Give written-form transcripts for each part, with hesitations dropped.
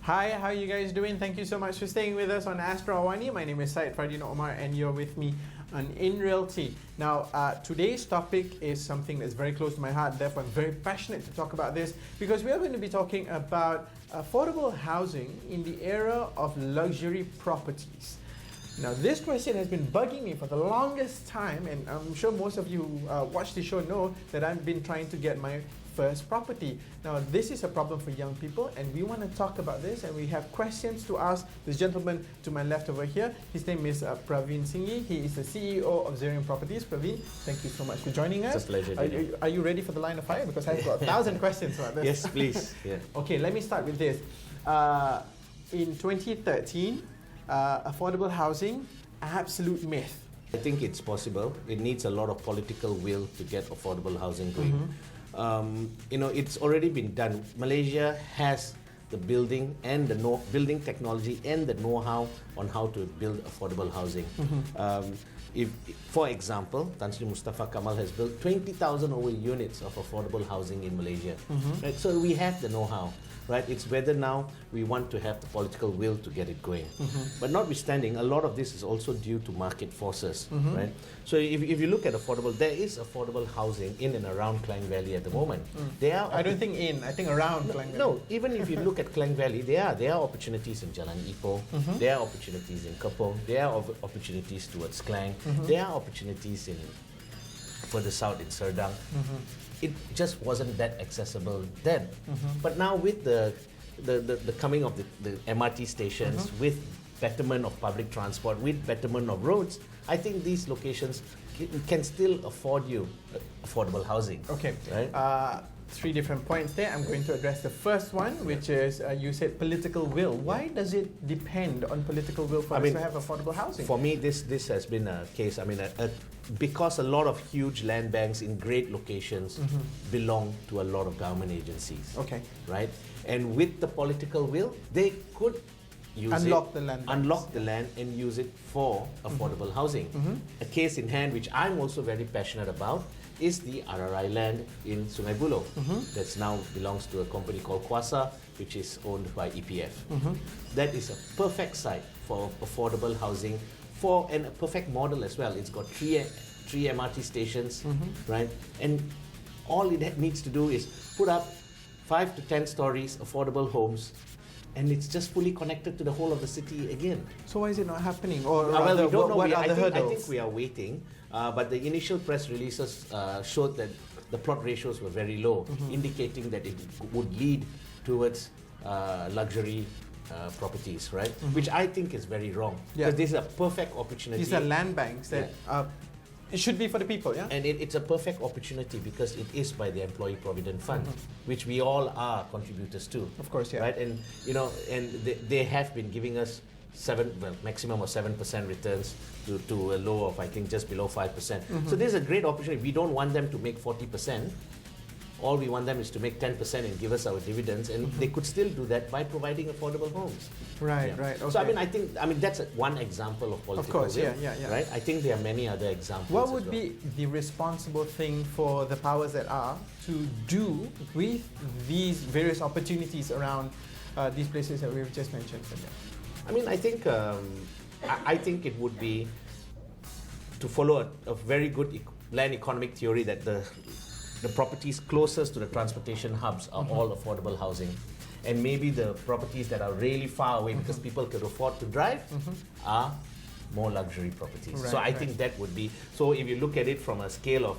Hi, how are you guys doing? Thank you so much for staying with us on Astro Awani. My name is Dino Omar and you're with me on In Realty. Now, today's topic is something that's very close to my heart, therefore I'm very passionate to talk about this because we are going to be talking about affordable housing in the era of luxury properties. Now, this question has been bugging me for the longest time, and I'm sure most of you watch the show know that I've been trying to get my first property. Now, this is a problem for young people, and we want to talk about this, and we have questions to ask this gentleman to my left over here. His name is Previn Singhe. He is the CEO of Zerion Properties. Previn, thank you so much for joining us. It's a pleasure. Are you ready for the line of fire? Because I've got 1,000 questions about this. Yes, please. Yeah. Okay, let me start with this. In 2013, affordable housing, absolute myth. I think it's possible. It needs a lot of political will to get affordable housing going. It's already been done. Malaysia has the building and the building technology and the know-how on how to build affordable housing. For example, Tan Sri Mustafa Kamal has built 20,000 over units of affordable housing in Malaysia. Right? So we have the know-how. Right? It's whether now we want to have the political will to get it going. But notwithstanding, a lot of this is also due to market forces. Right? So if you look at affordable, there is affordable housing in and around Klang Valley at the moment. I don't think I think around Klang Valley. No, even if you look at Klang Valley, there are opportunities in Jalan Ipoh, there are opportunities in Kepong, there are opportunities towards Klang, there are opportunities in further south in Serdang. It just wasn't that accessible then. But now with the coming of the MRT stations, with betterment of public transport, with betterment of roads, I think these locations can still afford you affordable housing. Okay. Right? Three different points there. I'm going to address the first one, which is you said political will. Why does it depend on political will for us to have affordable housing? For me, this has been a case. Because a lot of huge land banks in great locations belong to a lot of government agencies. Okay. Right? And with the political will, they could unlock the land and use it for affordable housing. A case in hand, which I'm also very passionate about, is the RRI land in Sungai Buloh. That's now belongs to a company called Kuasa, which is owned by EPF. That is a perfect site for affordable housing, and a perfect model as well. It's got three MRT stations, right? And all it needs to do is put up 5 to 10 stories affordable homes, and it's just fully connected to the whole of the city again. So why is it not happening? Or we don't know. What are the hurdles? I think we are waiting, but the initial press releases showed that the plot ratios were very low, indicating that it would lead towards luxury properties, right? Which I think is very wrong. Because this is a perfect opportunity. These are land banks that it should be for the people, yeah? And it's a perfect opportunity because it is by the Employee Provident Fund, which we all are contributors to. Of course, yeah. Right? And they have been giving us maximum of 7% returns to a low of, I think, just below 5%. So this is a great opportunity. We don't want them to make 40%. All we want them is to make 10% and give us our dividends, and they could still do that by providing affordable homes. Right, right. Okay. So I think that's one example of political will. Of course, yeah. Right? I think there are many other examples. What would be the responsible thing for the powers that are to do with these various opportunities around these places that we've just mentioned? I think it would be to follow a very good land economic theory that the properties closest to the transportation hubs are all affordable housing. And maybe the properties that are really far away because people can afford to drive are more luxury properties. Right, so I think that would be, so if you look at it from a scale of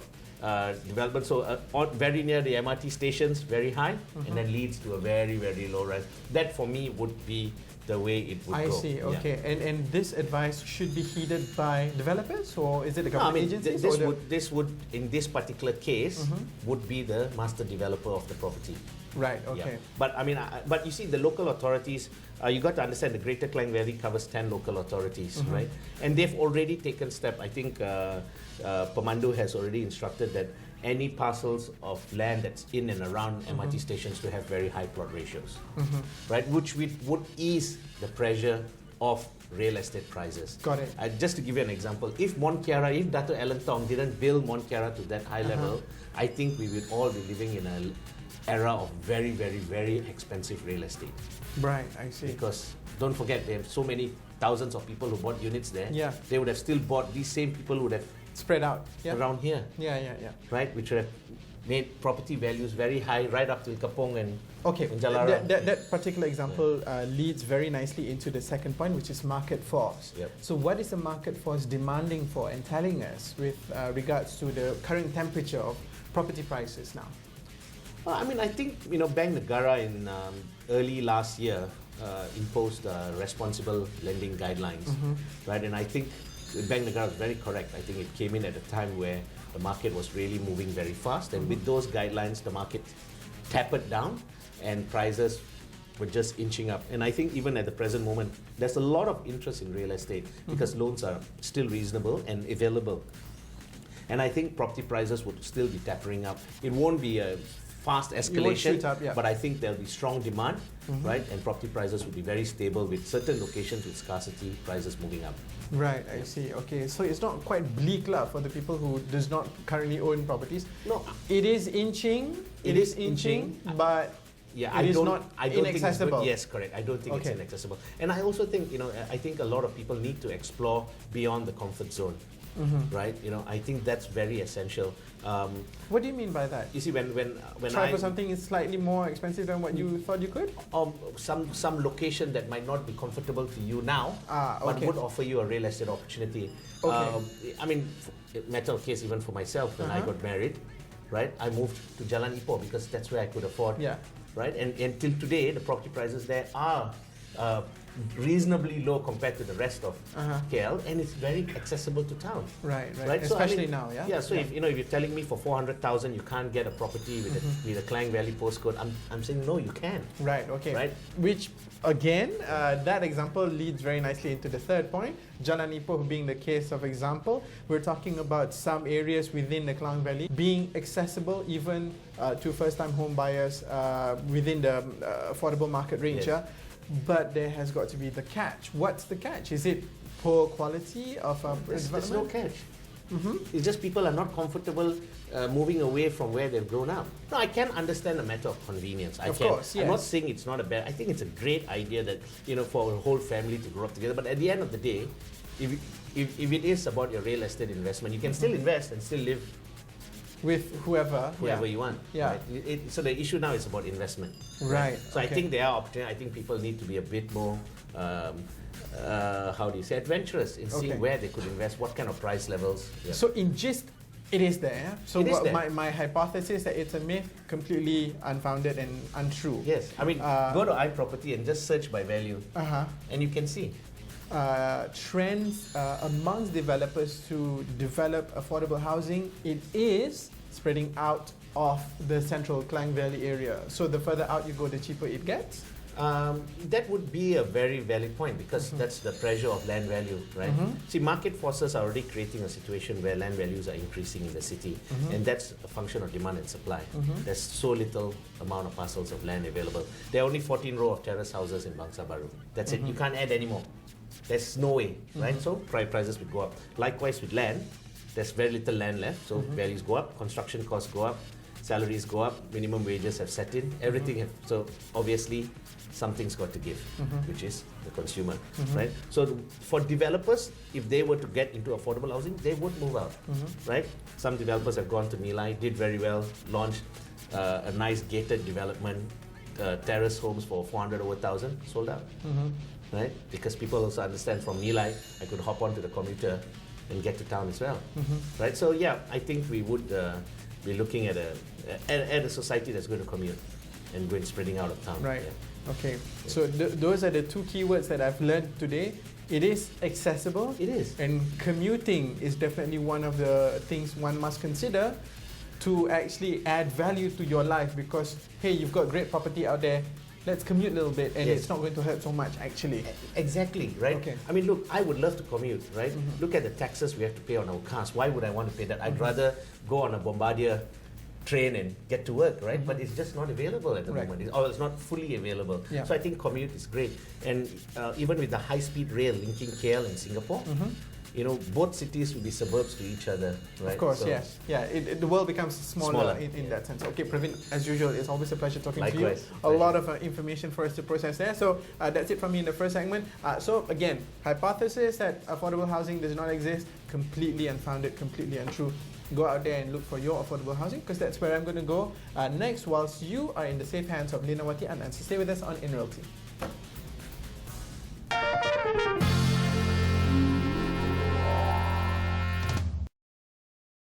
development, so very near the MRT stations, very high, and then leads to a very, very low rise. That for me would be the way it would go. I see, okay. Yeah. And this advice should be heeded by developers, or is it the government agencies? This would, in this particular case, would be the master developer of the property. Right, okay. Yeah. But you see, the local authorities, you got to understand the Greater Klang Valley covers 10 local authorities, right? And they've already taken step. I think Pemandu has already instructed that any parcels of land that's in and around MRT stations to have very high plot ratios, right? Which would ease the pressure of real estate prices. Got it. Just to give you an example, if Dato' Alan Tong didn't build Mont Kiara to that high level, I think we would all be living in a era of very, very, very expensive real estate. Right, I see. Because don't forget, there are so many thousands of people who bought units there. Yeah. They would have still bought, these same people would have Spread out. Yeah. around here, Yeah. right? Which would have made property values very high right up to Kapong and Okay, Jalara. that particular example leads very nicely into the second point, which is market force. Yep. So what is the market force demanding for and telling us with regards to the current temperature of property prices now? Well, I mean, I think, Bank Negara in early last year imposed responsible lending guidelines, right? And I think Bank Negara was very correct. I think it came in at a time where the market was really moving very fast, and with those guidelines, the market tapered down and prices were just inching up. And I think even at the present moment, there's a lot of interest in real estate because loans are still reasonable and available. And I think property prices would still be tapering up. It won't be a fast escalation, shoot up, yeah. but I think there'll be strong demand, right? And property prices will be very stable with certain locations with scarcity, prices moving up. Right, I see. Okay, so it's not quite bleak for the people who does not currently own properties. No, It is inching. It is inching, but yeah, it is I not don't inaccessible. think it's good. Yes, correct. I don't think it's Okay. inaccessible. And I also think, I think a lot of people need to explore beyond the comfort zone, right? I think that's very essential. What do you mean by that? You see, when Try for something is slightly more expensive than what you thought you could? some location that might not be comfortable to you now, but okay. would offer you a real estate opportunity. Okay. I mean, matter of case, even for myself, when I got married, right, I moved to Jalan Ipoh because that's where I could afford. Yeah. Right, and till today, the property prices there are reasonably low compared to the rest of KL, and it's very accessible to town. Right. So, Especially now, yeah? Yeah, so if you're telling me for 400,000 you can't get a property with a Klang Valley postcode, I'm saying no, you can. Right, okay. Right. Which, again, that example leads very nicely into the third point. Jalan Ipoh being the case of example, we're talking about some areas within the Klang Valley being accessible even to first-time home buyers within the affordable market range. Yes. Yeah? But there has got to be the catch. What's the catch? Is it poor quality of There's development? no catch. It's just people are not comfortable moving away from where they've grown up. No, I can understand a matter of convenience. Of course, yes. I'm not saying it's not a bad. I think it's a great idea that for a whole family to grow up together. But at the end of the day, if it is about your real estate investment, you can still invest and still live with whoever you want. Yeah. Right? So the issue now is about investment. Right. So I think there are opportunities. I think people need to be a bit more, adventurous in seeing where they could invest, what kind of price levels. Yeah. So in gist, it is there. So It is there. My hypothesis that it's a myth, completely unfounded and untrue. Yes, I mean, go to iProperty and just search by value, and you can see. Trends amongst developers to develop affordable housing, it is spreading out of the central Klang Valley area. So the further out you go, the cheaper it gets. That would be a very valid point because that's the pressure of land value, right? See, market forces are already creating a situation where land values are increasing in the city, and that's a function of demand and supply. There's so little amount of parcels of land available. There are only 14 rows of terrace houses in Bangsa Baru. That's it. You can't add any more. There's no way, right? So prices would go up. Likewise with land, there's very little land left, so values go up, construction costs go up, salaries go up, minimum wages have set in, everything. So obviously, something's got to give, which is the consumer, right? So for developers, if they were to get into affordable housing, they would move out, right? Some developers have gone to Nilai, did very well, launched a nice gated development, terrace homes for 400 over 1,000, sold out. Right? Because people also understand from Nilai, I could hop onto the commuter and get to town as well. Right? So yeah, I think we would be looking at a society that's going to commute and going spreading out of town. Right. Yeah. Okay. So those are the two keywords that I've learned today. It is accessible. It is. And commuting is definitely one of the things one must consider to actually add value to your life because, hey, you've got great property out there. Let's commute a little bit and it's not going to hurt so much actually. Exactly, right? Okay. I mean, look, I would love to commute, right? Look at the taxes we have to pay on our cars. Why would I want to pay that? I'd rather go on a Bombardier train and get to work, right? But it's just not available at the moment, or it's not fully available. Yeah. So I think commute is great. And even with the high-speed rail linking KL and Singapore, both cities will be suburbs to each other, right? Of course, So yes. Yeah, the world becomes smaller, in that sense. Okay, Previn, as usual, it's always a pleasure talking to you. Likewise. A lot of information for us to process there. So that's it from me in the first segment. So again, hypothesis that affordable housing does not exist, completely unfounded, completely untrue. Go out there and look for your affordable housing, because that's where I'm going to go next, whilst you are in the safe hands of Linawati and Nancy. Stay with us on In Realty.